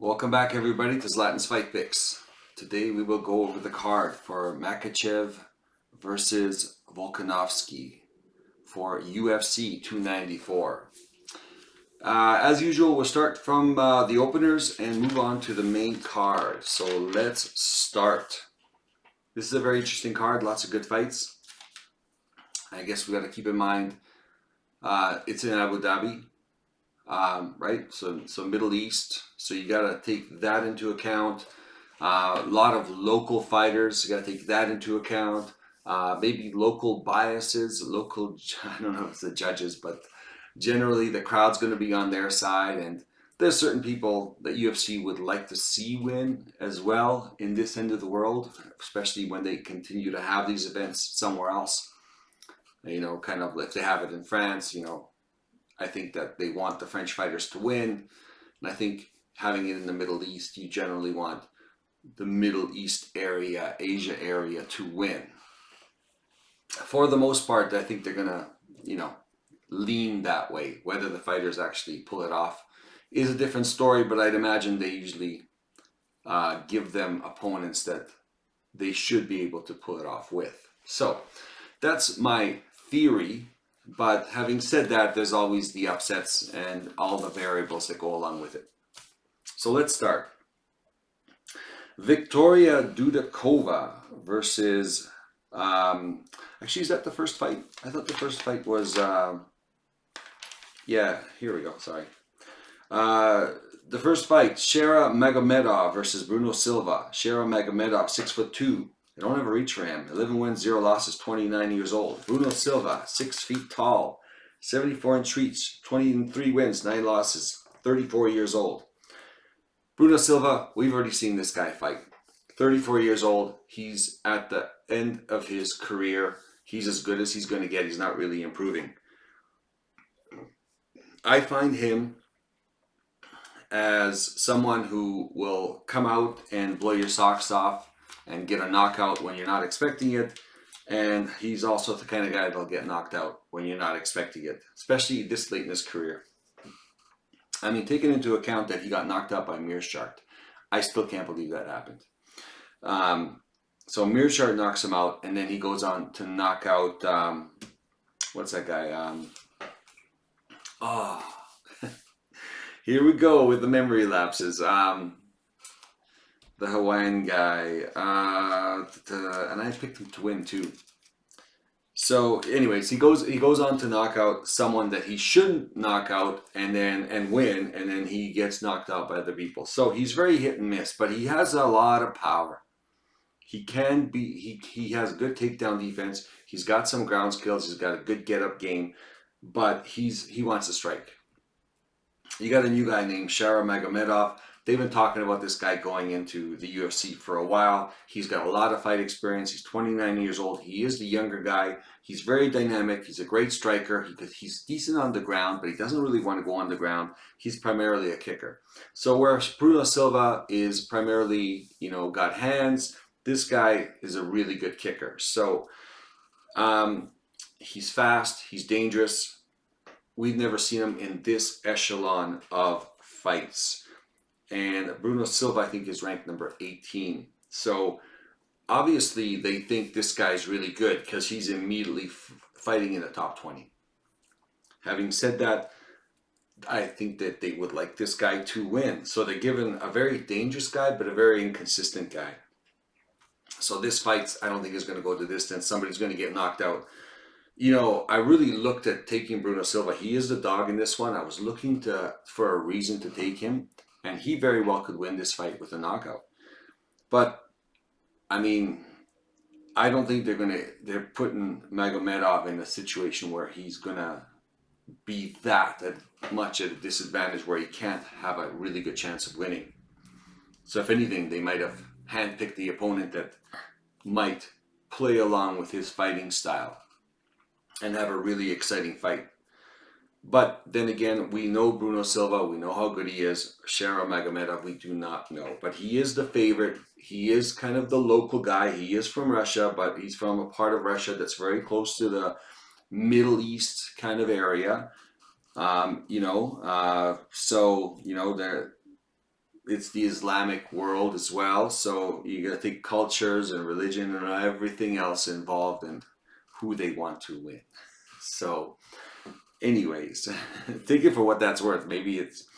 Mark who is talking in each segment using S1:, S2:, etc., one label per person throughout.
S1: Welcome back, everybody, to Zlatan's Fight Picks. Today we will go over the card for Makhachev versus Volkanovski for UFC 294. As usual, we'll start from the openers and move on to the main card. So let's start. This is a very interesting card, lots of good fights. I guess we got to keep in mind it's in Abu Dhabi. Right? So Middle East. So you got to take that into account. A lot of local fighters. You got to take that into account. Maybe local biases, I don't know if it's the judges, but generally the crowd's going to be on their side. And there's certain people that UFC would like to see win as well in this end of the world, especially when they continue to have these events somewhere else. You know, kind of if they have it in France, I think that they want the French fighters to win. And I think having it in the Middle East, you generally want the Middle East area, Asia area to win. For the most part, I think they're going to, lean that way. Whether the fighters actually pull it off is a different story, but I'd imagine they usually give them opponents that they should be able to pull it off with. So that's my theory. But having said that, there's always the upsets and all the variables that go along with it. So let's start. Victoria Dudakova versus, actually, is that the first fight? I thought the first fight was, yeah, here we go, sorry. The first fight, Shera Magomedov versus Bruno Silva. Shera Magomedov, 6'2". They don't have a reach for him. 11 wins, 0 losses, 29 years old. Bruno Silva, 6 feet tall, 74-inch reach, 23 wins, 9 losses, 34 years old. Bruno Silva, we've already seen this guy fight. 34 years old. He's at the end of his career. He's as good as he's going to get. He's not really improving. I find him as someone who will come out and blow your socks off and get a knockout when you're not expecting it. And he's also the kind of guy that'll get knocked out when you're not expecting it, especially this late in his career. I mean, taking into account that he got knocked out by Mearshart, I still can't believe that happened. So Mearshart knocks him out, and then he goes on to knock out, what's that guy? Here we go with the memory lapses. The Hawaiian guy, and I picked him to win too. So, anyways, he goes on to knock out someone that he shouldn't knock out, and win, and then he gets knocked out by other people. So he's very hit and miss, but he has a lot of power. He has good takedown defense. He's got some ground skills. He's got a good get-up game, but he wants to strike. You got a new guy named Shera Magomedov. They've been talking about this guy going into the UFC for a while. He's got a lot of fight experience. He's 29 years old. He is the younger guy. He's very dynamic. He's a great striker. He's decent on the ground, but he doesn't really want to go on the ground. He's primarily a kicker. So where Bruno Silva is primarily, got hands, this guy is a really good kicker. So he's fast. He's dangerous. We've never seen him in this echelon of fights. And Bruno Silva, I think, is ranked number 18. So obviously they think this guy's really good because he's immediately fighting in the top 20. Having said that, I think that they would like this guy to win. So they're given a very dangerous guy, but a very inconsistent guy. So this fight, I don't think is going to go the distance. Somebody's going to get knocked out. I really looked at taking Bruno Silva. He is the dog in this one. I was looking for a reason to take him. And he very well could win this fight with a knockout. But, I mean, I don't think they're putting Magomedov in a situation where he's going to be that much at a disadvantage where he can't have a really good chance of winning. So if anything, they might have handpicked the opponent that might play along with his fighting style and have a really exciting fight. But then again, we know Bruno Silva. We know how good he is. Shera Magomedov, we do not know. But he is the favorite. He is kind of the local guy. He is from Russia, but he's from a part of Russia that's very close to the Middle East kind of area. So, it's the Islamic world as well. So you got to think cultures and religion and everything else involved in who they want to win. So, anyways, take it for what that's worth. Maybe it's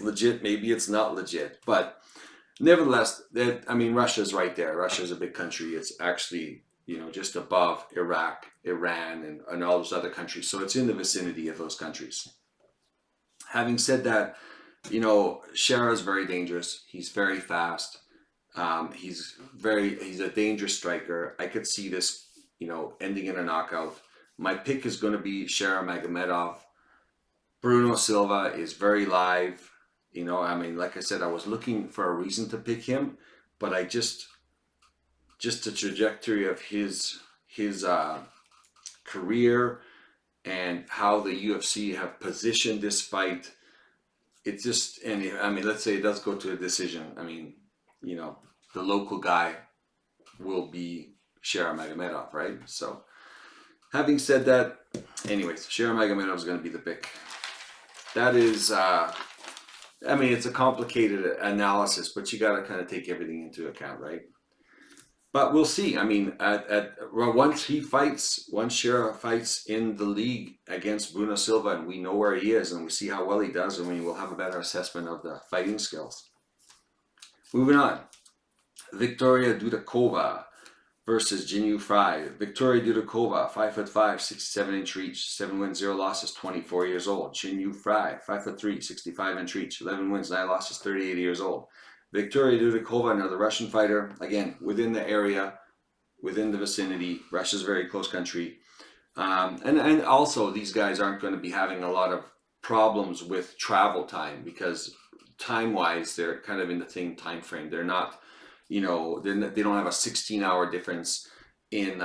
S1: legit, maybe it's not legit, but nevertheless, I mean, Russia's right there. Russia's a big country. It's actually, just above Iraq, Iran, and all those other countries. So it's in the vicinity of those countries. Having said that, Shara's very dangerous. He's very fast. He's a dangerous striker. I could see this, ending in a knockout. My pick is going to be Shara Magomedov. Bruno Silva is very live. Like I said, I was looking for a reason to pick him, but I just the trajectory of his career and how the UFC have positioned this fight, let's say it does go to a decision. The local guy will be Shara Magomedov, right? So, having said that, anyways, Shara Magomedov is going to be the pick. That is, it's a complicated analysis, but you got to kind of take everything into account, right? But we'll see. Once Shara fights in the league against Bruno Silva, and we know where he is, and we see how well he does, and we'll have a better assessment of the fighting skills. Moving on, Victoria Dudakova versus Jinyu Fry. Victoria Dudakova, 5'5", 67-inch reach, 7 wins, 0 losses, 24 years old. Jinyu Fry, 5'3", 65-inch reach, 11 wins, 9 losses, 38 years old. Victoria Dudakova, another Russian fighter, again, within the area, within the vicinity. Russia's a very close country. And also, these guys aren't going to be having a lot of problems with travel time because time-wise, they're kind of in the same time frame. They're not, they don't have a 16-hour difference in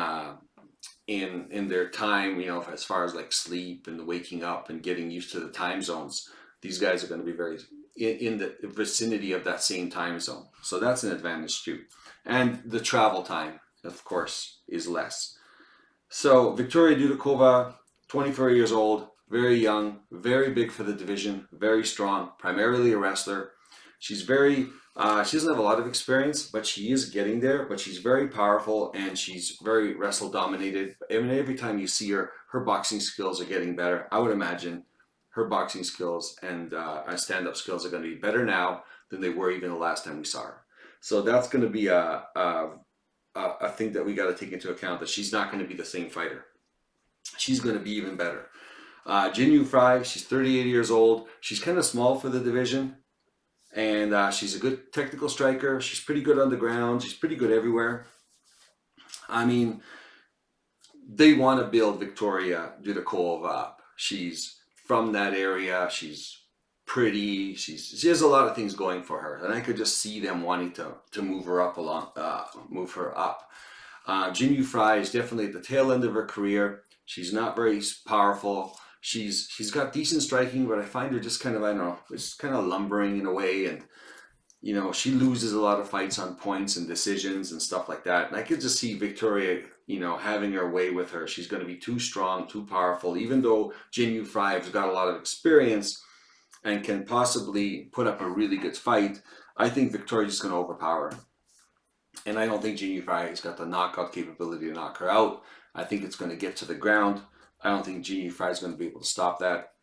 S1: their time, as far as like sleep and waking up and getting used to the time zones. These guys are going to be very in the vicinity of that same time zone. So that's an advantage too. And the travel time, of course, is less. So Victoria Dudakova, 24 years old, very young, very big for the division, very strong, primarily a wrestler. She's she doesn't have a lot of experience, but she is getting there, but she's very powerful and she's very wrestle dominated. Every time you see her, her boxing skills are getting better. I would imagine her boxing skills and stand-up skills are going to be better now than they were even the last time we saw her. So that's going to be a thing that we got to take into account, that she's not going to be the same fighter. She's going to be even better. Jinyu Fry, she's 38 years old. She's kind of small for the division, and she's a good technical striker. She's pretty good on the ground. She's pretty good everywhere. They want to build Victoria Dudakova up. She's from that area. She's pretty. She has a lot of things going for her, and I could just see them wanting to move her up move her up. Jinyu Fry is definitely at the tail end of her career. She's not very powerful. She's got decent striking, but I find her just kind of, just kind of lumbering in a way, and she loses a lot of fights on points and decisions and stuff like that. And I could just see Victoria, having her way with her. She's going to be too strong, too powerful, even though Jinyu Fry has got a lot of experience and can possibly put up a really good fight. I think Victoria's just going to overpower her. And I don't think Jinyu Fry has got the knockout capability to knock her out. I think it's going to get to the ground. I don't think Jinyu Fry is going to be able to stop that.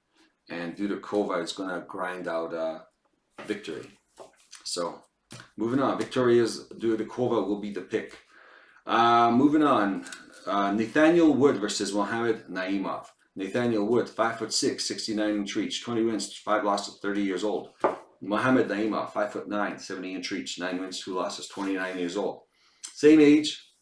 S1: And Dudakova is going to grind out victory. So, moving on. Victoria's Dudakova will be the pick. Moving on. Nathaniel Wood versus Mohammad Naimov. Nathaniel Wood, 5'6", 69-inch reach, 20 wins, 5 losses, 30 years old. Mohammad Naimov, 5'9", 70-inch reach, 9 wins, 2 losses, 29 years old. Same age.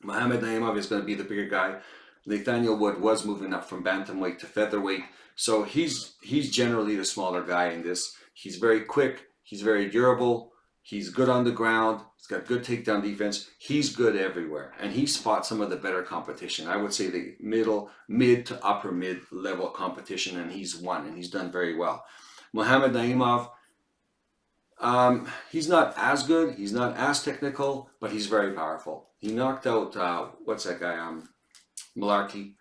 S1: Mohammad Naimov is going to be the bigger guy. Nathaniel Wood was moving up from bantamweight to featherweight, so he's generally the smaller guy in this. He's very quick. He's very durable. He's good on the ground. He's got good takedown defense. He's good everywhere, and he's fought some of the better competition. I would say the mid to upper mid level competition, and he's won, and he's done very well. Mohammad Naimov, he's not as good. He's not as technical, but he's very powerful. He knocked out what's that guy? Malarkey,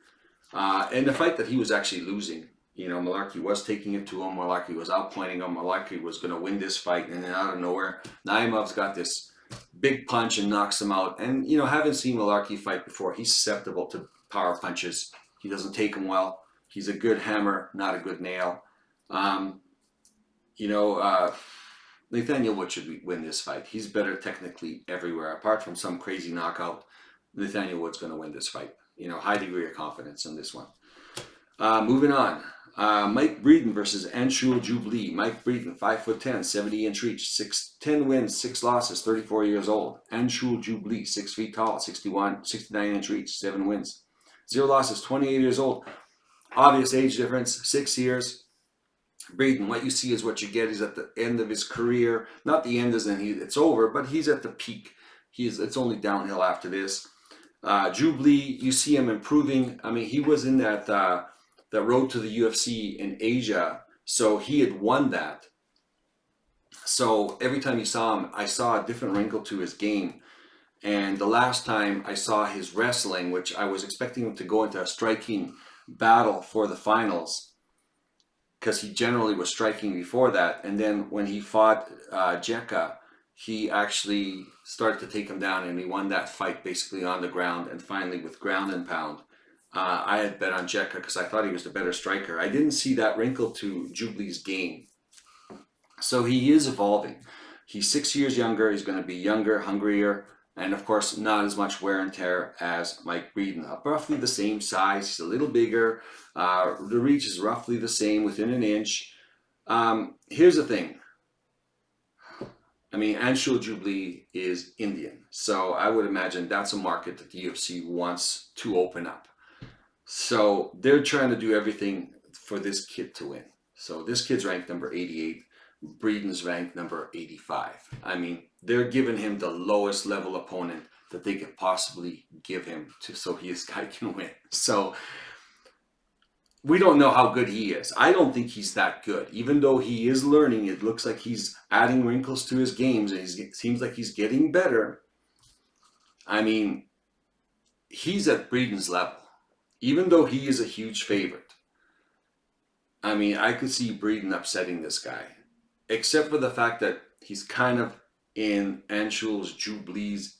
S1: in the fight that he was actually losing. You know, Malarkey was taking it to him. Malarkey was outpointing him. Malarkey was going to win this fight. And then out of nowhere, Naimov's got this big punch and knocks him out. And, you know, having seen Malarkey fight before, he's susceptible to power punches. He doesn't take them well. He's a good hammer, not a good nail. You know, Nathaniel Wood should win this fight. He's better technically everywhere. Apart from some crazy knockout, Nathaniel Wood's going to win this fight. You know, high degree of confidence in this one. Moving on. Mike Breeden versus Anshul Jubli. Mike Breeden, 5'10", 70-inch reach, 10 wins, 6 losses, 34 years old. Anshul Jubli, 6 feet tall, 69-inch reach, 7 wins, 0 losses, 28 years old. Obvious age difference, 6 years. Breeden, what you see is what you get. He's at the end of his career. Not the end as in it's over, but he's at the peak. It's only downhill after this. Jubli, you see him improving. I mean, he was in that road to the UFC in Asia, so he had won that. So every time you saw him, I saw a different wrinkle to his game. And the last time I saw his wrestling, which I was expecting him to go into a striking battle for the finals, because he generally was striking before that. And then when he fought Jeka, he actually started to take him down, and he won that fight basically on the ground and finally with ground and pound. I had bet on Jeka because I thought he was the better striker. I didn't see that wrinkle to Jubli's game. So he is evolving. He's 6 years younger. He's going to be younger, hungrier, and of course not as much wear and tear as Mike Breeden. Roughly the same size. He's a little bigger. The reach is roughly the same, within an inch. Here's the thing. I mean, Anshul Jubli is Indian, so I would imagine that's a market that the UFC wants to open up. So they're trying to do everything for this kid to win. So this kid's ranked number 88. Breeden's ranked number 85. I mean, they're giving him the lowest level opponent that they could possibly give him so this guy can win. So we don't know how good he is. I don't think he's that good. Even though he is learning, it looks like he's adding wrinkles to his games, and it seems like he's getting better. I mean, he's at Breeden's level, even though he is a huge favorite. I mean, I could see Breeden upsetting this guy, except for the fact that he's kind of in Anshul's Jubli's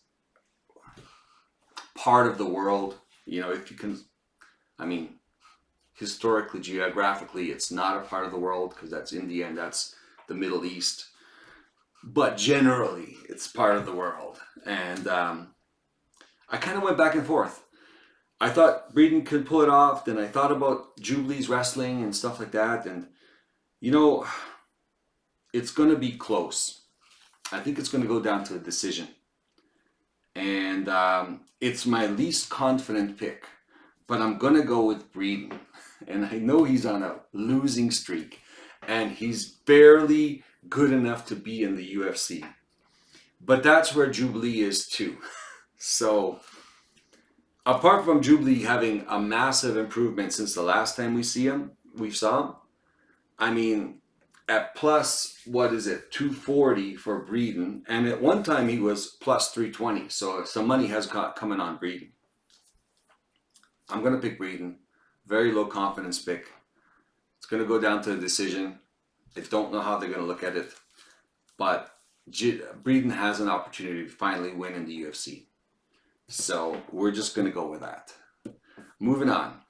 S1: part of the world. You know, if you can, I mean, historically, geographically, it's not a part of the world because that's India and that's the Middle East. But generally, it's part of the world. And I kind of went back and forth. I thought Breeden could pull it off. Then I thought about Jubli's wrestling and stuff like that. And, you know, it's going to be close. I think it's going to go down to a decision. And it's my least confident pick. But I'm going to go with Breeden. And I know he's on a losing streak. And he's barely good enough to be in the UFC. But that's where Jubli is too. So, apart from Jubli having a massive improvement since the last time we saw him, I mean, at plus, 240 for Breeden. And at one time he was plus 320. So some money has coming on Breeden. I'm going to pick Breeden. Very low confidence pick. It's going to go down to a decision. I don't know how they're going to look at it. But Breeden has an opportunity to finally win in the UFC. So we're just going to go with that. Moving on.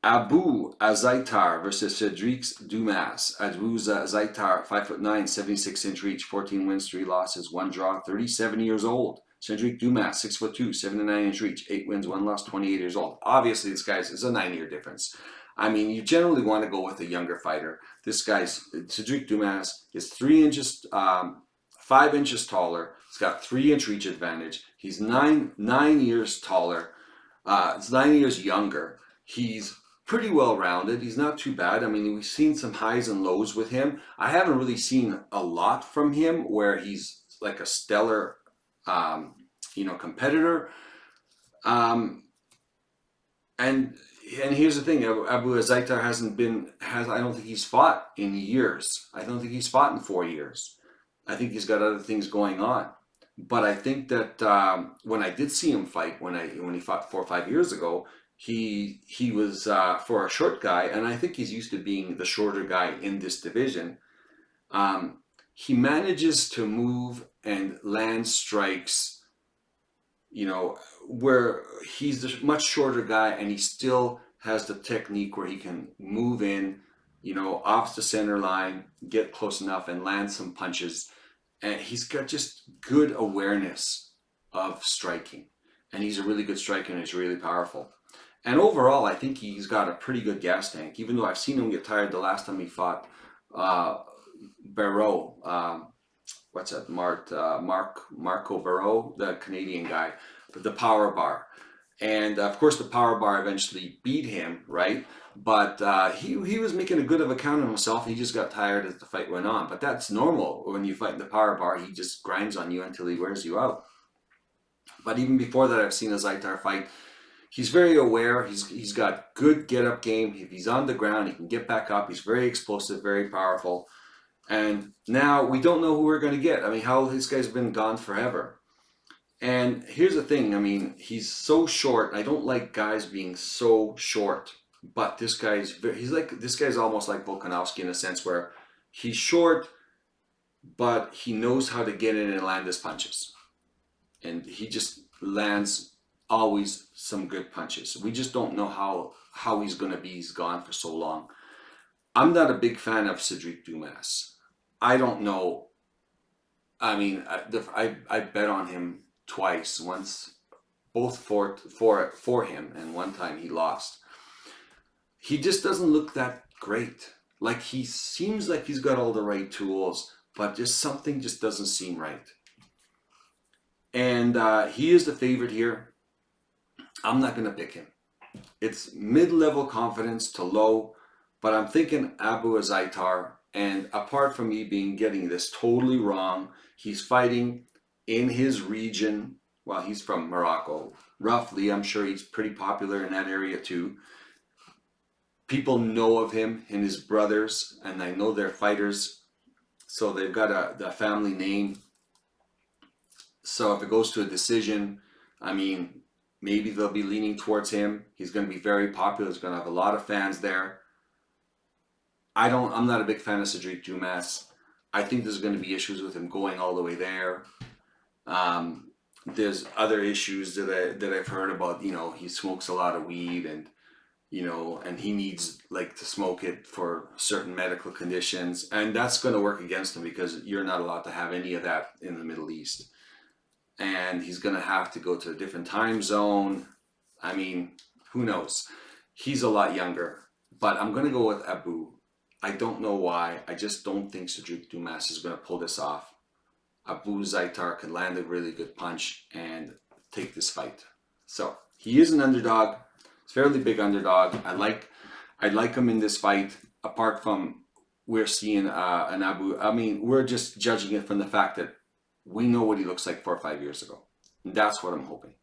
S1: Abu Azaitar versus Cedric Dumas. Abu Azaitar, 5'9", 76-inch reach, 14 wins, 3 losses, 1 draw, 37 years old. Cedric Dumas, 6'2", 79-inch reach, 8 wins, 1 loss, 28 years old. Obviously, this guy's is a 9-year difference. I mean, you generally want to go with a younger fighter. This guy's, Cedric Dumas, is 5 inches taller. He's got 3-inch reach advantage. He's 9 years taller. It's 9 years younger. He's pretty well rounded. He's not too bad. I mean, we've seen some highs and lows with him. I haven't really seen a lot from him where he's like a stellar competitor. And here's the thing, Abu Azaitar I don't think he's fought in years. I don't think he's fought in 4 years. I think he's got other things going on. But I think that when I did see him fight, when he fought 4 or 5 years ago, he was for a short guy, and I think he's used to being the shorter guy in this division. He manages to move and land strikes, you know, where he's a much shorter guy and he still has the technique where he can move in, you know, off the center line, get close enough and land some punches. And he's got just good awareness of striking. And he's a really good striker and he's really powerful. And overall, I think he's got a pretty good gas tank, even though I've seen him get tired the last time he fought Barreau. What's that? Marco Barreau, the Canadian guy, the power bar. And of course, the power bar eventually beat him, right? But he was making a good of account of himself. He just got tired as the fight went on. But that's normal when you fight in the power bar. He just grinds on you until he wears you out. But even before that, I've seen a Aitar fight. He's very aware. He's got good get-up game. If he's on the ground, he can get back up. He's very explosive, very powerful. And now we don't know who we're going to get. I mean, how this guy's been gone forever. And here's the thing. I mean, he's so short. I don't like guys being so short. But this guy's almost like Volkanovski in a sense where he's short, but he knows how to get in and land his punches. And he just lands always some good punches. We just don't know how he's going to be. He's gone for so long. I'm not a big fan of Cedric Dumas. I don't know. I mean, I bet on him twice. Once, both for him, and one time he lost. He just doesn't look that great. Like he seems like he's got all the right tools, but just something just doesn't seem right. And he is the favorite here. I'm not going to pick him. It's mid-level confidence to low, but I'm thinking Abu is Aitar. And apart from me getting this totally wrong, he's fighting in his region. Well, he's from Morocco. Roughly, I'm sure he's pretty popular in that area too. People know of him and his brothers, and I know they're fighters. So they've got the family name. So if it goes to a decision, I mean, maybe they'll be leaning towards him. He's going to be very popular. He's going to have a lot of fans there. I'm not a big fan of Cedric Dumas. I think there's going to be issues with him going all the way there. There's other issues that I've heard about. You know, he smokes a lot of weed, and you know, and he needs like to smoke it for certain medical conditions, and that's going to work against him because you're not allowed to have any of that in the Middle East. And he's going to have to go to a different time zone. I mean, who knows? He's a lot younger, but I'm going to go with Abu. I don't know why. I just don't think Cedric Dumas is going to pull this off. Abu Aitar can land a really good punch and take this fight. So he is an underdog. It's a fairly big underdog. I like him in this fight. Apart from we're seeing an Abu. I mean, we're just judging it from the fact that we know what he looks like 4 or 5 years ago. And that's what I'm hoping.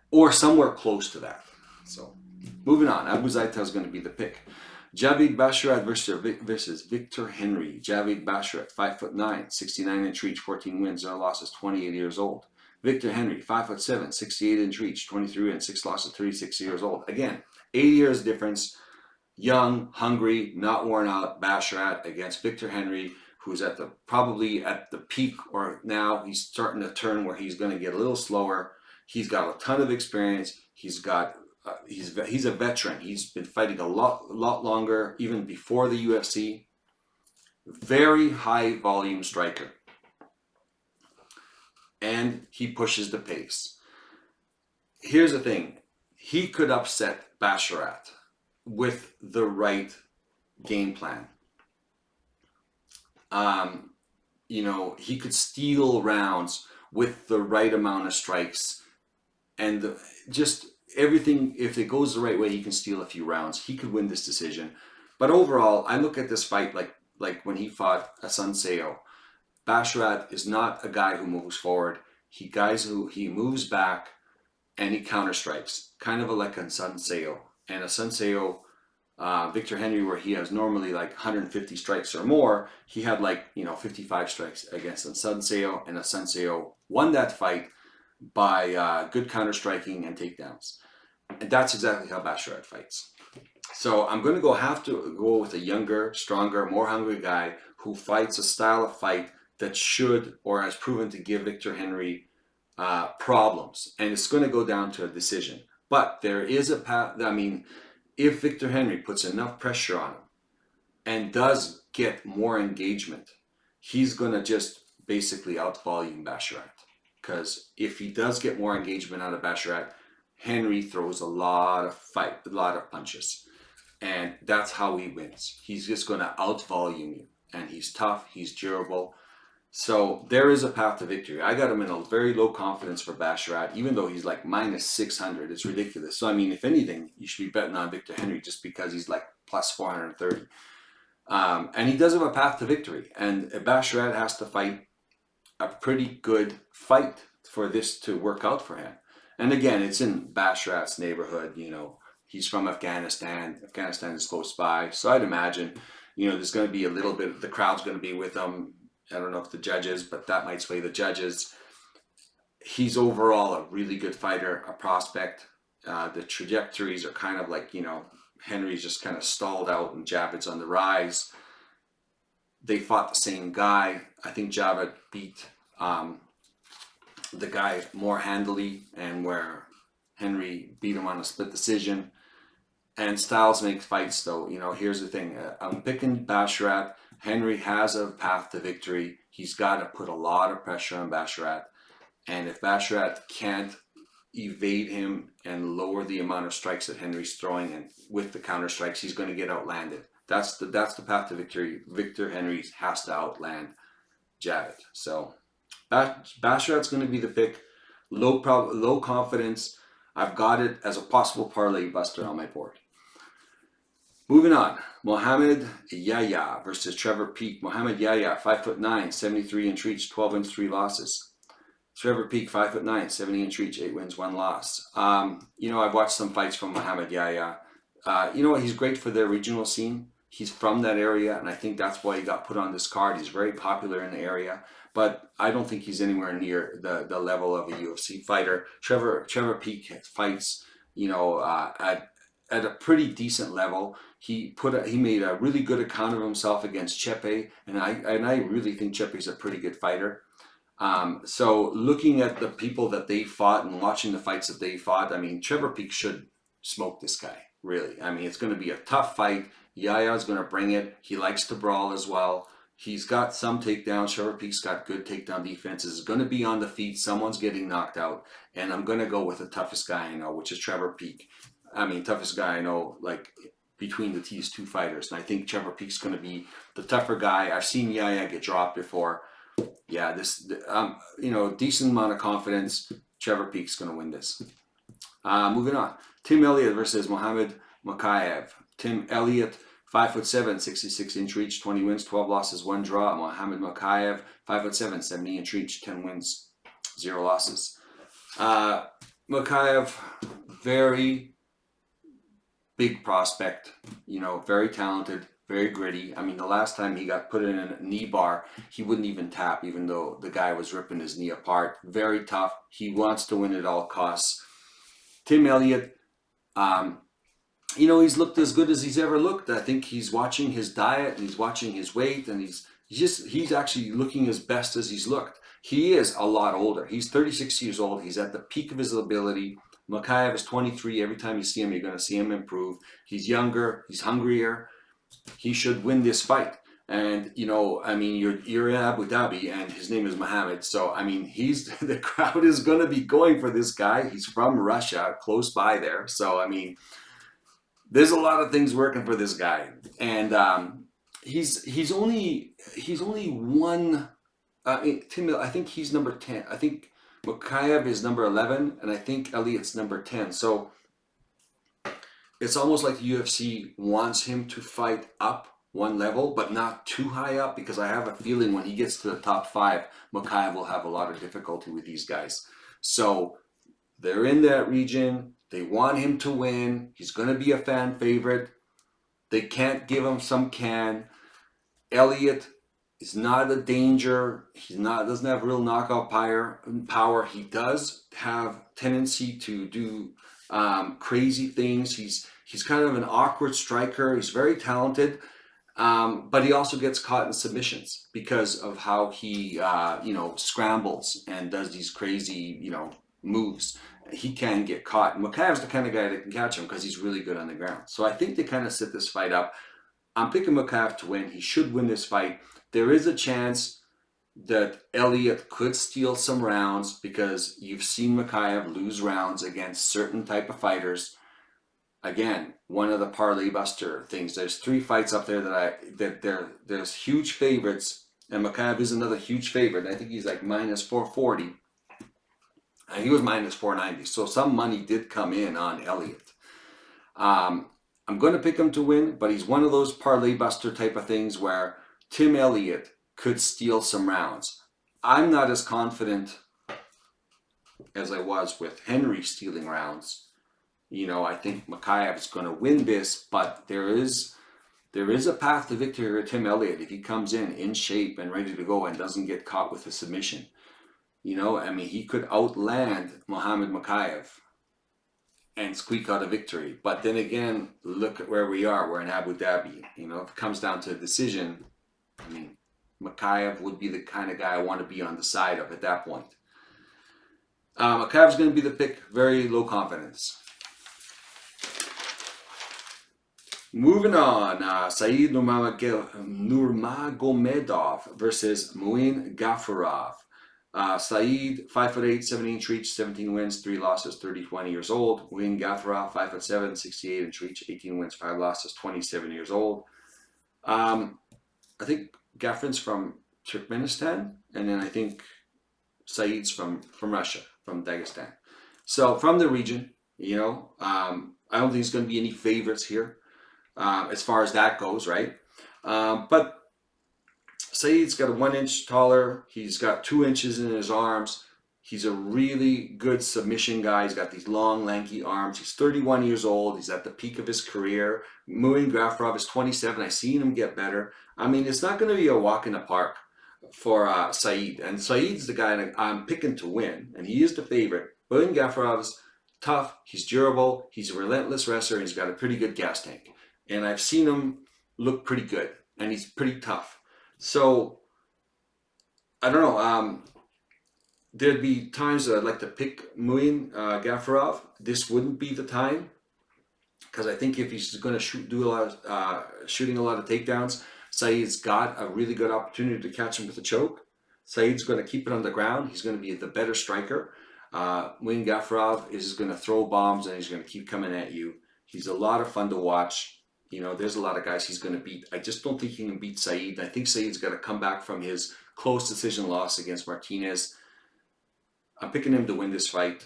S1: Or somewhere close to that. So, moving on. Abu Aitar is going to be the pick. Javid Baszler versus Victor Henry. Javid Baszler, 5'9", 69-inch reach, 14 wins, 0 losses, 28 years old. Victor Henry, 5'7", 68-inch reach, 23 wins, 6 losses, 36 years old. Again, 8 years difference. Young, hungry, not worn out. Baszler against Victor Henry, who's probably at the peak, or now he's starting to turn where he's going to get a little slower. He's got a ton of experience. He's a veteran. He's been fighting a lot longer, even before the UFC. Very high volume striker, and he pushes the pace. Here's the thing: he could upset Baszler with the right game plan. You know, he could steal rounds with the right amount of strikes, and just everything. If it goes the right way, he can steal a few rounds. He could win this decision. But overall, I look at this fight like when he fought Asuncao. Baszler is not a guy who moves forward. He moves back and he counter strikes, kind of like Asuncao. And Asuncao, Victor Henry, where he has normally like 150 strikes or more, he had 55 strikes against Asuncao, and Asuncao won that fight by good counter striking and takedowns. And that's exactly how Baszler fights. So I'm going to have to go with a younger, stronger, more hungry guy who fights a style of fight that should or has proven to give Victor Henry problems. And it's going to go down to a decision. But there is a path. I mean, if Victor Henry puts enough pressure on him and does get more engagement, he's going to just basically outvolume Baszler. Because if he does get more engagement out of Baszler, Henry throws a lot of punches. And that's how he wins. He's just going to outvolume you. And he's tough, he's durable. So there is a path to victory. I got him in a very low confidence for Baszler, even though he's like minus 600. It's ridiculous. So, I mean, if anything, you should be betting on Victor Henry just because he's like plus 430. And he does have a path to victory. And Baszler has to fight a pretty good fight for this to work out for him. And again, it's in Bashrat's neighborhood, you know. He's from Afghanistan. Afghanistan is close by. So I'd imagine, you know, there's going to be a little bit, the crowd's going to be with him. I don't know if the judges, but that might sway the judges. He's overall a really good fighter, a prospect. The trajectories are kind of like, you know, Henry's just kind of stalled out and Javid's on the rise. They fought the same guy. I think Javid beat the guy more handily, and where Henry beat him on a split decision. And styles make fights, though. You know, here's the thing. I'm picking Baszler. Henry has a path to victory. He's got to put a lot of pressure on Baszler. And if Baszler can't evade him and lower the amount of strikes that Henry's throwing, and with the counter strikes, he's going to get outlanded. That's the path to victory. Victor Henry has to outland Javid. So Baszler's going to be the pick. Low confidence. I've got it as a possible parlay buster on my board. Moving on, Mohammad Yaya versus Trevor Peek. Mohammad Yaya, 5'9", 73-inch reach, 12 wins, 3 losses. Trevor Peek, 5'9", 70-inch reach, 8 wins, 1 loss. You know, I've watched some fights from Mohammad Yaya. You know what? He's great for the regional scene. He's from that area, and I think that's why he got put on this card. He's very popular in the area, but I don't think he's anywhere near the level of a UFC fighter. Trevor Peek fights, you know, at a pretty decent level. He made a really good account of himself against Chepe, and I really think Chepe's a pretty good fighter. So looking at the people that they fought and watching the fights that they fought, I mean, Trevor Peek should smoke this guy, really. I mean, it's going to be a tough fight. Yaya's going to bring it. He likes to brawl as well. He's got some takedowns. Trevor Peek's got good takedown defenses. It's going to be on the feet. Someone's getting knocked out. And I'm going to go with the toughest guy I know, which is Trevor Peek. I mean, toughest guy I know, like, between these two fighters. And I think Trevor Peek's going to be the tougher guy. I've seen Yaya get dropped before. Yeah, you know, decent amount of confidence. Trevor Peek's going to win this. Moving on. Tim Elliott versus Mohammad Makhachev. Tim Elliott, 5'7", 66-inch reach, 20 wins, 12 losses, 1 draw. Mohammad Makhachev, 5'7", 70-inch reach, 10 wins, 0 losses. Makhachev, very big prospect, you know, very talented, very gritty. I mean, the last time he got put in a knee bar, he wouldn't even tap, even though the guy was ripping his knee apart. Very tough. He wants to win at all costs. Tim Elliott, you know, he's looked as good as he's ever looked. I think he's watching his diet and he's watching his weight, and he's actually looking as best as he's looked. He is a lot older. He's 36 years old. He's at the peak of his ability. Makhachev is 23. Every time you see him, you're going to see him improve. He's younger. He's hungrier. He should win this fight. And, you know, I mean, you're in Abu Dhabi, and his name is Mohammed. So, I mean, the crowd is going to be going for this guy. He's from Russia, close by there. So, I mean, there's a lot of things working for this guy. And he's only one. Tim, I think he's number 10. I think Makhachev is number 11, and I think Elliott's number 10. So it's almost like the UFC wants him to fight up one level, but not too high up, because I have a feeling when he gets to the top 5, Makhachev will have a lot of difficulty with these guys. So they're in that region. They want him to win. He's going to be a fan favorite. They can't give him some can. Elliott is not a danger. Doesn't have real knockout power. He does have tendency to do crazy things. He's kind of an awkward striker. He's very talented, but he also gets caught in submissions because of how he scrambles and does these crazy moves. He can get caught. And Makhachev's the kind of guy that can catch him because he's really good on the ground. So I think they kind of set this fight up. I'm picking Makhachev to win. He should win this fight. There is a chance that Elliott could steal some rounds because you've seen Makhachev lose rounds against certain type of fighters. Again, one of the parlay buster things. There's 3 fights up there there's huge favorites, and Makhachev is another huge favorite. I think he's like minus 440. And he was minus 490. So some money did come in on Elliott. I'm going to pick him to win, but he's one of those parlay buster type of things where Tim Elliott could steal some rounds. I'm not as confident as I was with Henry stealing rounds. I think Makhachev is going to win this, but there is a path to victory with Tim Elliott if he comes in shape and ready to go and doesn't get caught with a submission. He could outland Mohammad Makhachev and squeak out a victory. But then again, look at where we are. We're in Abu Dhabi. If it comes down to a decision, Makhachev would be the kind of guy I want to be on the side of at that point. Makhachev's going to be the pick. Very low confidence. Moving on, Said Nurmagomedov versus Muin Gafurov. Said, 5'8", 70-inch reach, 17 wins, 3 losses, 20 years old. Muin Gafurov, 5'7", 68-inch reach, 18 wins, 5 losses, 27 years old. I think Gafrin's from Turkmenistan, and then I think Said's from Russia, from Dagestan. So from the region, I don't think there's going to be any favorites here as far as that goes, right? But Said's got a 1 inch taller. He's got 2 inches in his arms. He's a really good submission guy. He's got these long, lanky arms. He's 31 years old. He's at the peak of his career. Muin Gafurov is 27. I've seen him get better. It's not going to be a walk in the park for Said. And Said's the guy that I'm picking to win. And he is the favorite. Muin Gafurov's tough. He's durable. He's a relentless wrestler. And he's got a pretty good gas tank. And I've seen him look pretty good. And he's pretty tough. So, I don't know. There'd be times that I'd like to pick Muin Gafurov. This wouldn't be the time, because I think if he's going to shooting a lot of takedowns, Said's got a really good opportunity to catch him with a choke. Said's going to keep it on the ground. He's going to be the better striker. Muin Gafurov is going to throw bombs and he's going to keep coming at you. He's a lot of fun to watch. There's a lot of guys he's going to beat. I just don't think he can beat Said. I think Said's got to come back from his close decision loss against Martinez. I'm picking him to win this fight.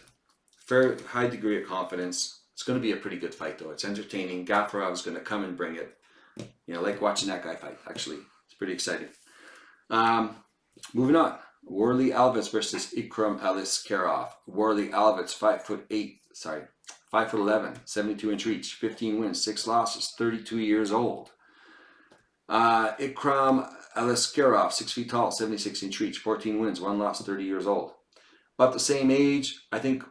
S1: Fair, high degree of confidence. It's going to be a pretty good fight, though. It's entertaining. Gafurov is going to come and bring it. I like watching that guy fight, actually. It's pretty exciting. Moving on. Warlley Alves versus Ikram Aliskerov. Warlley Alves, 5'11", 72-inch reach, 15 wins, 6 losses, 32 years old. Ikram Aliskerov, 6 feet tall, 76-inch reach, 14 wins, 1 loss, 30 years old. About the same age. I think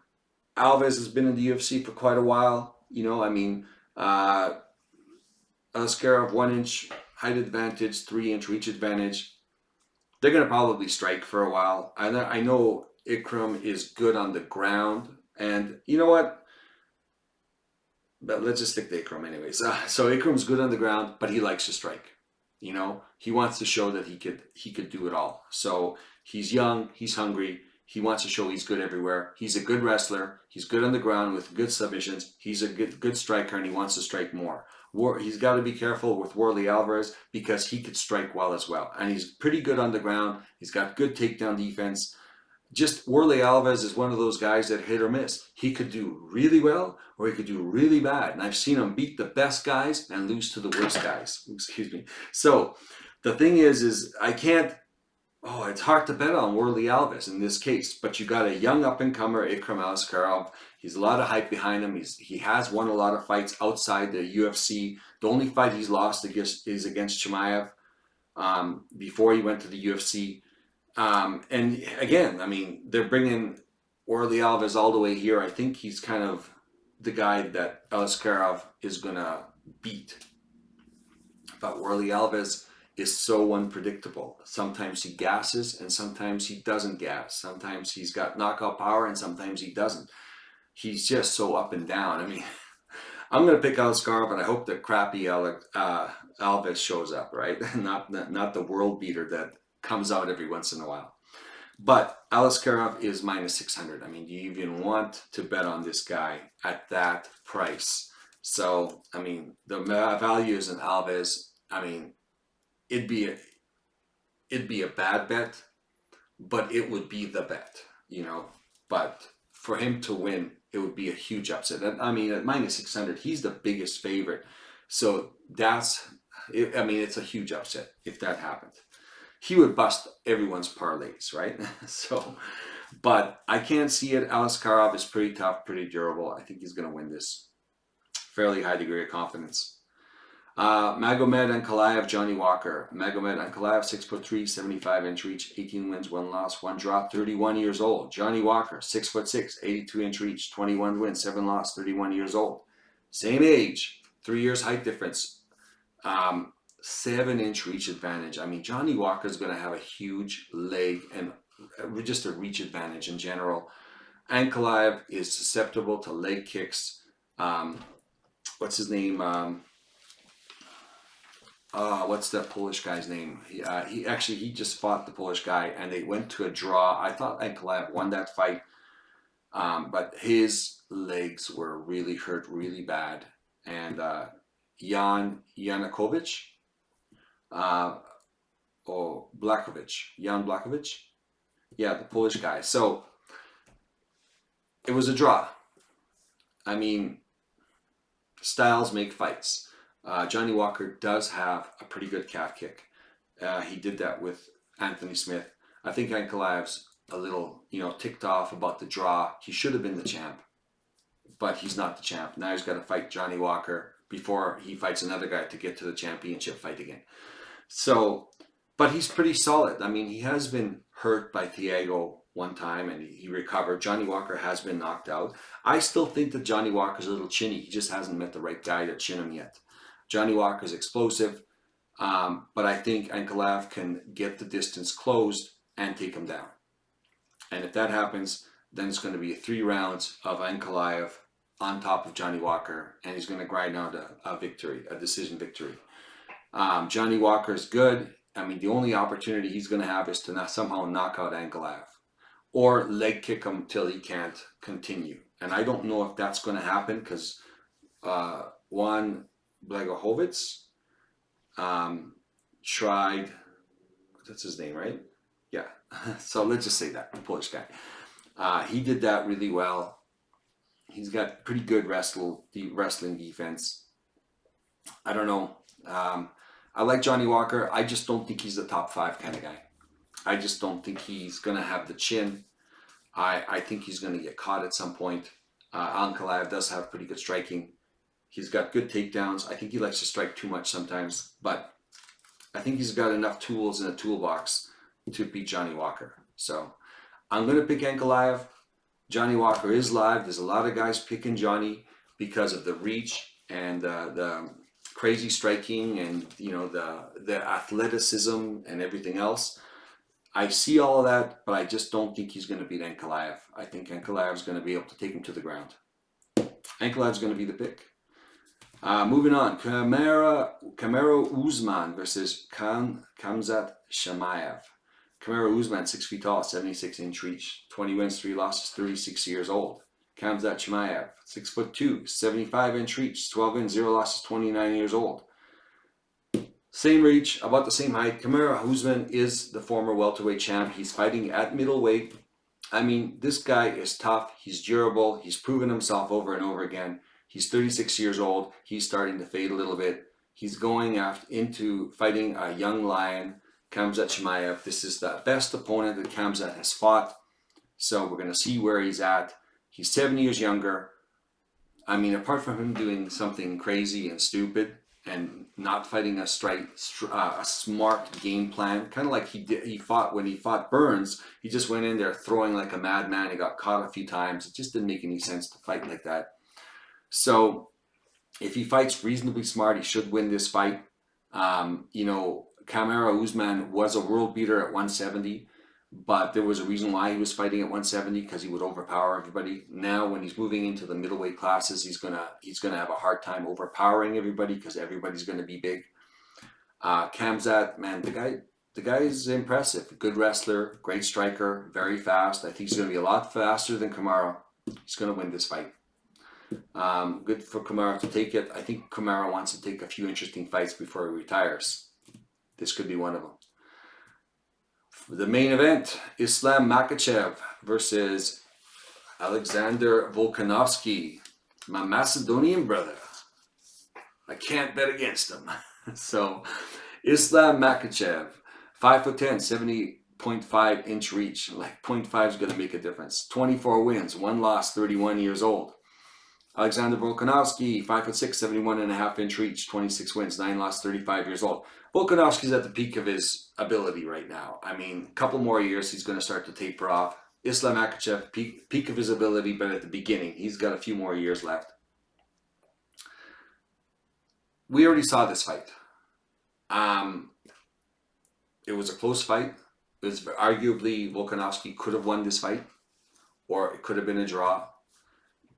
S1: Alves has been in the UFC for quite a while. Aliskerov, 1 inch height advantage, 3 inch reach advantage. They're going to probably strike for a while. I know Ikram is good on the ground. And you know what? But let's just stick to Ikram anyways. So Ikram's good on the ground, but he likes to strike. He wants to show that he could do it all. So he's young, he's hungry, he wants to show he's good everywhere. He's a good wrestler. He's good on the ground with good submissions. He's a good striker, and he wants to strike more. He's got to be careful with Warlley Alves because he could strike well as well. And he's pretty good on the ground. He's got good takedown defense. Just Warlley Alves is one of those guys that hit or miss. He could do really well or he could do really bad. And I've seen him beat the best guys and lose to the worst guys. Excuse me. So the thing is I can't, it's hard to bet on Warlley Alves in this case. But you got a young up-and-comer, Ikram Aliskerov. He's a lot of hype behind him. He has won a lot of fights outside the UFC. The only fight he's lost is against Chimaev before he went to the UFC. And again, they're bringing Warlley Alves all the way here. I think he's kind of the guy that Aliskerov is going to beat. But Warlley Alves is so unpredictable. Sometimes he gasses and sometimes he doesn't gas. Sometimes he's got knockout power and sometimes he doesn't. He's just so up and down. I mean, I'm going to pick Aliskerov, and I hope that crappy Alves shows up, right? not the world beater that comes out every once in a while. But Aliskerov is minus 600. I mean, do you even want to bet on this guy at that price? So, I mean, the values in Alves, I mean, it'd be a bad bet, but it would be the bet, you know. But for him to win, it would be a huge upset. I mean, at minus 600, he's the biggest favorite. So it's a huge upset if that happened. He would bust everyone's parlays, right? So, but I can't see it. Aliskerov is pretty tough, pretty durable. I think he's going to win this. Fairly high degree of confidence. Magomed Ankalaev, Johnny Walker. Magomed Ankalaev, 6'3", 75-inch reach, 18 wins, 1 loss, 1 draw, 31 years old. Johnny Walker, 6'6", 82-inch reach, 21 wins, 7 loss, 31 years old. Same age, 3 years height difference, 7-inch reach advantage. I mean, Johnny Walker is going to have a huge leg and just a reach advantage in general. Ankalaev is susceptible to leg kicks. What's his name? What's that Polish guy's name? He just fought the Polish guy and they went to a draw. I thought Ankalaev won that fight, but his legs were really hurt really bad. And Jan Blachowicz, yeah, the Polish guy. So it was a draw. I mean, styles make fights. Johnny Walker does have a pretty good calf kick. He did that with Anthony Smith. I think Ankalaev's a little, ticked off about the draw. He should have been the champ, but he's not the champ. Now he's got to fight Johnny Walker before he fights another guy to get to the championship fight again. So, but he's pretty solid. I mean, he has been hurt by Thiago one time and he recovered. Johnny Walker has been knocked out. I still think that Johnny Walker's a little chinny. He just hasn't met the right guy to chin him yet. Johnny Walker's explosive, but I think Ankalaev can get the distance closed and take him down. And if that happens, then it's going to be 3 rounds of Ankalaev on top of Johnny Walker, and he's going to grind out a victory, a decision victory. Johnny Walker is good. I mean, the only opportunity he's going to have is to somehow knock out Ankalaev or leg kick him till he can't continue. And I don't know if that's going to happen because Juan Blachowicz tried, that's his name, right? Yeah. So let's just say that, the Polish guy. He did that really well. He's got pretty good wrestling defense. I don't know. I like Johnny Walker. I just don't think he's a top 5 kind of guy. I just don't think he's going to have the chin. I think he's going to get caught at some point. Ankalaev does have pretty good striking. He's got good takedowns. I think he likes to strike too much sometimes, but I think he's got enough tools in a toolbox to beat Johnny Walker. So I'm going to pick Ankalaev. Johnny Walker is live. There's a lot of guys picking Johnny because of the reach and the crazy striking and the athleticism and everything else. I see all of that, but I just don't think he's going to beat Ankalaev. I think Ankalaev is going to be able to take him to the ground. Ankalaev is going to be the pick. Moving on, Kamaru Usman versus Khamzat Chimaev. Kamaru Usman, 6 feet tall, 76-inch reach, 20 wins, 3 losses, 36 years old. Khamzat Chimaev, 6'2", 75-inch reach, 12 wins, 0 losses, 29 years old. Same reach, about the same height. Kamaru Usman is the former welterweight champ. He's fighting at middleweight. I mean, this guy is tough. He's durable. He's proven himself over and over again. He's 36 years old. He's starting to fade a little bit. He's going into fighting a young lion, Khamzat Chimaev. This is the best opponent that Khamzat has fought. So we're going to see where he's at. He's 7 years younger. I mean, apart from him doing something crazy and stupid and not fighting a smart game plan, kind of like he fought when he fought Burns. He just went in there throwing like a madman. He got caught a few times. It just didn't make any sense to fight like that. So if he fights reasonably smart, he should win this fight. You know, Kamaru Usman was a world beater at 170, but there was a reason why he was fighting at 170, because he would overpower everybody. Now, when he's moving into the middleweight classes, he's gonna have a hard time overpowering everybody because everybody's gonna be big. Khamzat, man, the guy is impressive. Good wrestler, great striker, very fast. I think he's gonna be a lot faster than Kamaru. He's gonna win this fight. Good for Kamaru to take it. I think Kamaru wants to take a few interesting fights before he retires. This could be one of them. For the main event, Islam Makhachev versus Alexander Volkanovski, my Macedonian brother. I can't bet against him. So, Islam Makhachev, 5'10", 70.5 inch reach. Like 0.5 is going to make a difference. 24 wins, 1 loss, 31 years old. Alexander Volkanovski, 5'6", 71.5 inch reach, 26 wins, 9 loss, 35 years old. Volkanovski's at the peak of his ability right now. I mean, a couple more years, he's going to start to taper off. Islam Makhachev, peak of his ability, but at the beginning, he's got a few more years left. We already saw this fight. It was a close fight. It was arguably Volkanovski could have won this fight, or it could have been a draw.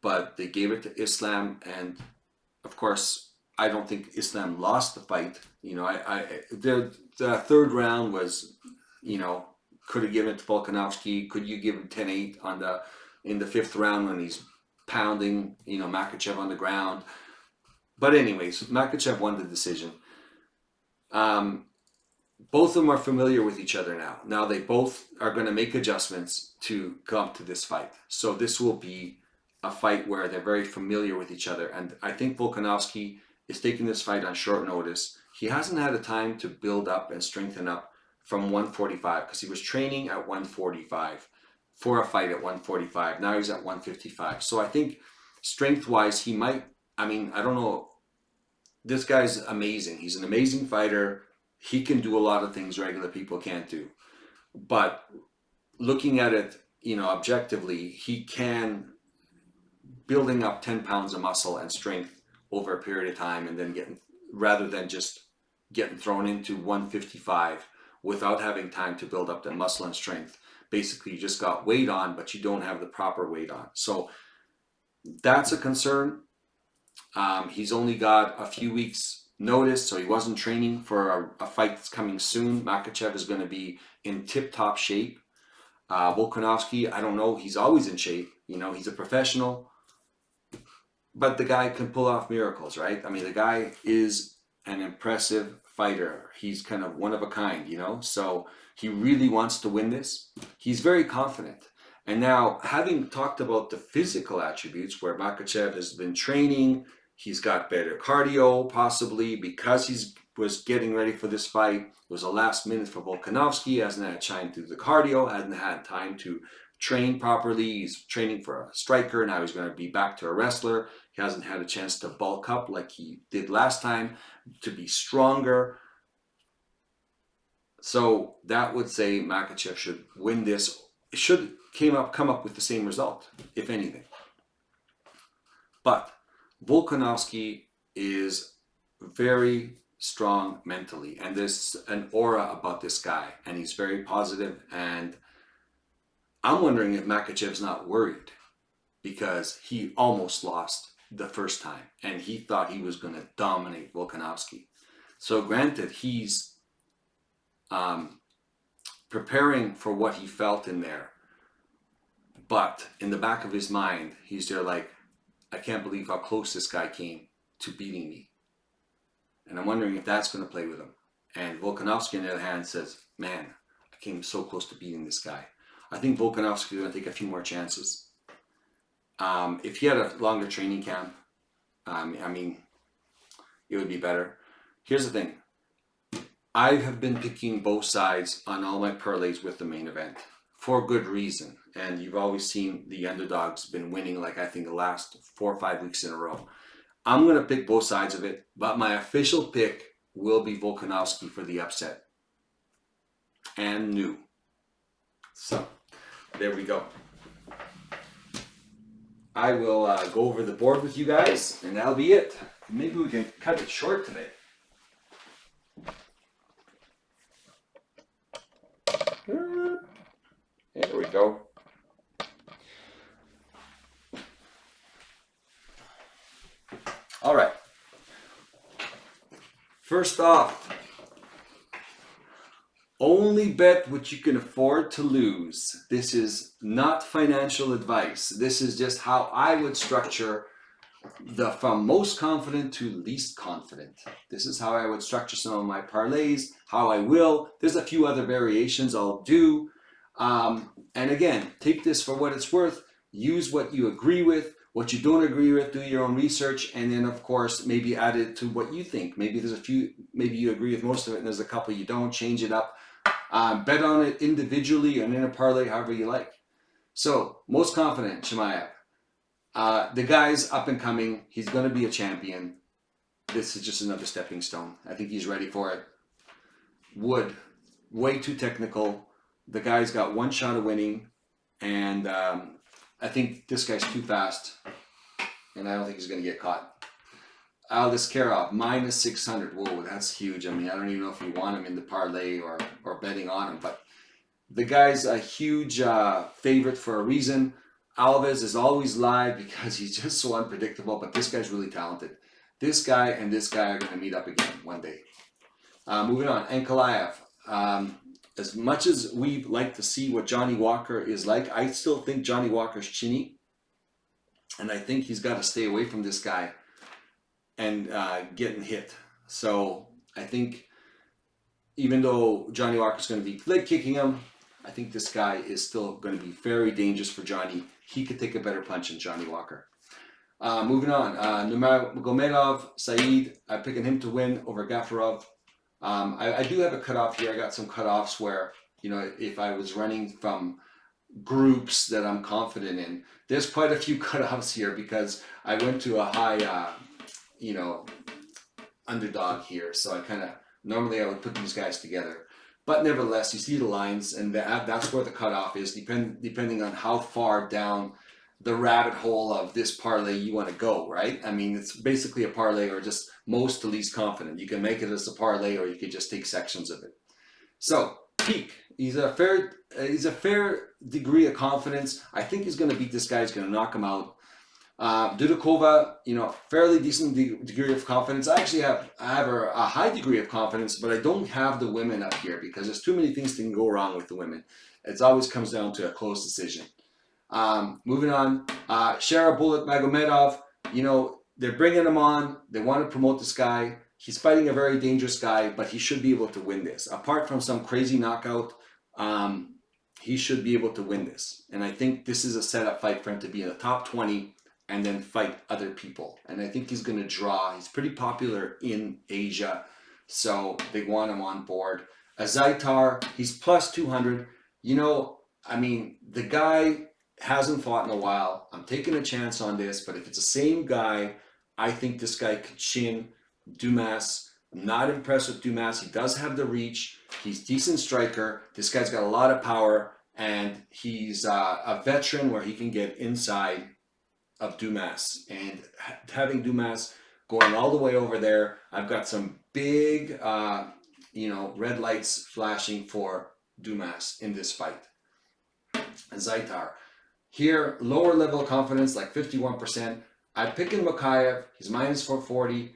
S1: But they gave it to Islam, and of course, I don't think Islam lost the fight. You know, the third round was, you know, could have given it to Volkanovski. Could you give him 10-8 in the fifth round when he's pounding, you know, Makhachev on the ground? But anyways, Makhachev won the decision. Both of them are familiar with each other now. Now they both are going to make adjustments to come to this fight. So this will be a fight where they're very familiar with each other. And I think Volkanovski is taking this fight on short notice. He hasn't had a time to build up and strengthen up from 145, because he was training at 145 for a fight at 145. Now he's at 155. So I think strength-wise, he might, I mean, I don't know. This guy's amazing. He's an amazing fighter. He can do a lot of things regular people can't do. But looking at it, you know, objectively, he can, building up 10 pounds of muscle and strength over a period of time, and then rather than just getting thrown into 155 without having time to build up that muscle and strength. Basically, you just got weight on, but you don't have the proper weight on. So that's a concern. He's only got a few weeks notice, so he wasn't training for a fight that's coming soon. Makhachev is going to be in tip-top shape. Volkanovski, I don't know, he's always in shape. You know, he's a professional. But the guy can pull off miracles, right? I mean, the guy is an impressive fighter. He's kind of one of a kind, you know? So he really wants to win this. He's very confident. And now, having talked about the physical attributes where Makhachev has been training, he's got better cardio, possibly, because he was getting ready for this fight. It was a last minute for Volkanovski. He hasn't had time to do the cardio, hasn't had time to train properly. He's training for a striker. Now he's going to be back to a wrestler. He hasn't had a chance to bulk up like he did last time, to be stronger. So that would say Makhachev should win this. It should come up with the same result, if anything. But Volkanovski is very strong mentally, and there's an aura about this guy, and he's very positive. And I'm wondering if Makhachev's not worried, because he almost lost the first time, and he thought he was going to dominate Volkanovski. So granted, he's preparing for what he felt in there, but in the back of his mind, he's there like, I can't believe how close this guy came to beating me. And I'm wondering if that's going to play with him. And Volkanovski, on the other hand, says, man, I came so close to beating this guy. I think Volkanovski is going to take a few more chances. If he had a longer training camp, I mean, it would be better. Here's the thing. I have been picking both sides on all my parlays with the main event for good reason. And you've always seen the underdogs been winning, like I think the last 4 or 5 weeks in a row. I'm going to pick both sides of it, but my official pick will be Volkanovski for the upset. And new. So, there we go. I will go over the board with you guys, and that'll be it. Maybe we can cut it short today. There we go. All right. First off, only bet what you can afford to lose. This is not financial advice. This is just how I would structure from most confident to least confident. This is how I would structure some of my parlays, how I will. There's a few other variations I'll do. And again, take this for what it's worth. Use what you agree with. What you don't agree with, do your own research, and then of course maybe add it to what you think. Maybe there's a few, maybe you agree with most of it and there's a couple you don't. Change it up. Bet on it individually and in a parlay, however you like. So, most confident, Chimaev. The guy's up and coming. He's going to be a champion. This is just another stepping stone. I think he's ready for it. Wood, way too technical. The guy's got one shot of winning, and I think this guy's too fast, and I don't think he's going to get caught. Aliskerov, minus 600. Whoa, that's huge. I mean, I don't even know if you want him in the parlay or betting on him, but the guy's a huge favorite for a reason. Alves is always live because he's just so unpredictable, but this guy's really talented. This guy and this guy are going to meet up again one day. Moving on, Ankalaev. As much as we like to see what Johnny Walker is like, I still think Johnny Walker's chinny. And I think he's got to stay away from this guy and getting hit. So I think even though Johnny Walker's going to be leg kicking him, I think this guy is still going to be very dangerous for Johnny. He could take a better punch than Johnny Walker. Moving on, Magomedov, Saeed, I'm picking him to win over Gafarov. I do have a cutoff here. I got some cutoffs where, you know, if I was running from groups that I'm confident in, there's quite a few cutoffs here because I went to a high, underdog here. So I kind of, normally I would put these guys together. But nevertheless, you see the lines, and that's where the cutoff is, depending on how far down the rabbit hole of this parlay you want to go, right? I mean, it's basically a parlay or just most to least confident. You can make it as a parlay or you could just take sections of it. So, peak. He's a fair degree of confidence. I think he's going to beat this guy. He's going to knock him out. Dudakova, fairly decent degree of confidence. I actually have a high degree of confidence, but I don't have the women up here because there's too many things that can go wrong with the women. It always comes down to a close decision. Moving on, Shara Bullet Magomedov, they're bringing him on. They want to promote this guy. He's fighting a very dangerous guy, but he should be able to win this. Apart from some crazy knockout, he should be able to win this. And I think this is a setup fight for him to be in the top 20 and then fight other people. And I think he's going to draw. He's pretty popular in Asia, so they want him on board. Aitar, he's plus 200. The guy hasn't fought in a while. I'm taking a chance on this, but if it's the same guy, I think this guy could chin Dumas. I'm not impressed with Dumas. He does have the reach. He's a decent striker. This guy's got a lot of power, and he's a veteran where he can get inside of Dumas. And having Dumas going all the way over there, I've got some big, red lights flashing for Dumas in this fight. Aitar. Here, lower level of confidence, like 51%. I'm picking Makhachev. He's minus 440.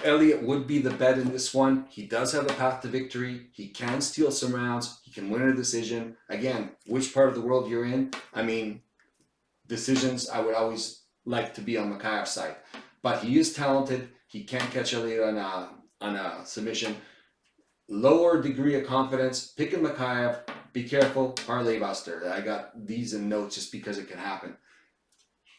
S1: Elliott would be the bet in this one. He does have a path to victory. He can steal some rounds. He can win a decision. Again, which part of the world you're in? Decisions, I would always like to be on Makhachev's side. But he is talented. He can catch Elliott on a submission. Lower degree of confidence, picking Makhachev. Be careful, parlay buster. I got these in notes just because it can happen.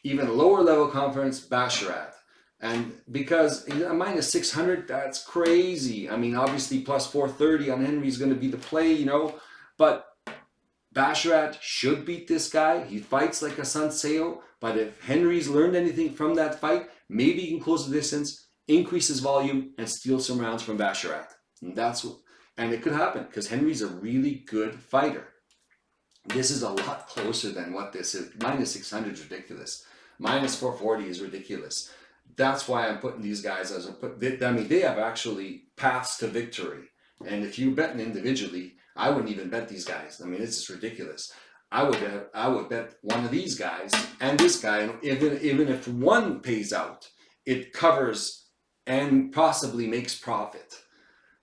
S1: Even lower level confidence, Baszler. And because he's a minus 600, that's crazy. Obviously plus 430 on Henry is going to be the play, But Baszler should beat this guy. He fights like a Sanseo. But if Henry's learned anything from that fight, maybe he can close the distance, increase his volume, and steal some rounds from Baszler. And it could happen because Henry's a really good fighter. This is a lot closer than what this is. Minus 600 is ridiculous. Minus 440 is ridiculous. That's why I'm putting these guys as I mean, they have actually paths to victory. And if you're betting individually, I wouldn't even bet these guys. I mean, it's just ridiculous. I would bet one of these guys and this guy, and even if one pays out, it covers and possibly makes profit.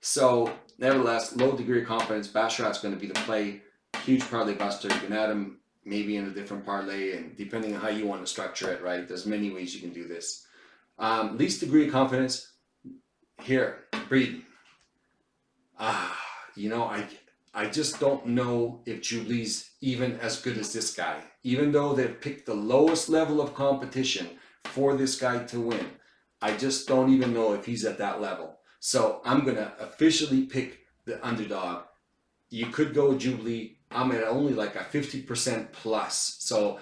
S1: So, nevertheless, low degree of confidence. Baszler's going to be the play. Huge parlay buster. You can add him maybe in a different parlay, and depending on how you want to structure it, right? There's many ways you can do this. Least degree of confidence here, Breeden. You know, I just don't know if Jubilee's even as good as this guy. Even though they've picked the lowest level of competition for this guy to win, I just don't even know if he's at that level. So I'm going to officially pick the underdog. You could go Jubilee. I'm at only like a 50% plus. So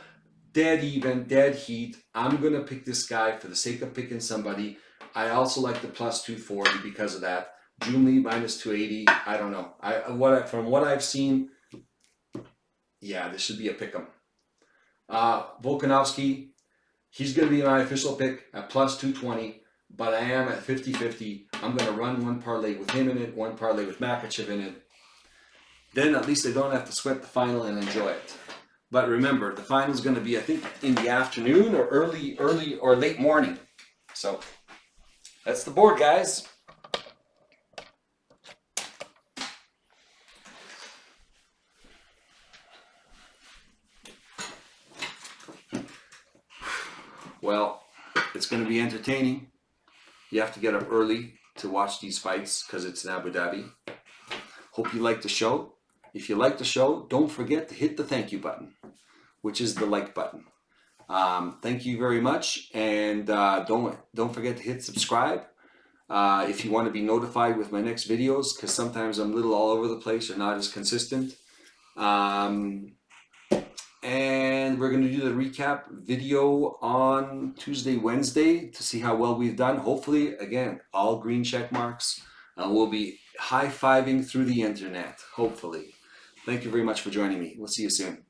S1: dead even, dead heat. I'm going to pick this guy for the sake of picking somebody. I also like the plus 240 because of that. Jubilee minus 280. I don't know. From what I've seen, yeah, this should be a pick'em. Volkanovski, he's going to be my official pick at plus 220, but I am at 50-50. I'm going to run one parlay with him in it, one parlay with Makhachev in it. Then at least I don't have to sweat the final and enjoy it. But remember, the final is going to be, I think, in the afternoon or early or late morning. So that's the board, guys. Well, it's going to be entertaining. You have to get up early to watch these fights because it's in Abu Dhabi. Hope you like the show. If you like the show, don't forget to hit the thank you button, which is the like button. Thank you very much, and don't forget to hit subscribe if you want to be notified with my next videos, because sometimes I'm a little all over the place or not as consistent. And we're going to do the recap video on Tuesday, Wednesday to see how well we've done. Hopefully, again, all green check marks. We'll be high-fiving through the internet, hopefully. Thank you very much for joining me. We'll see you soon.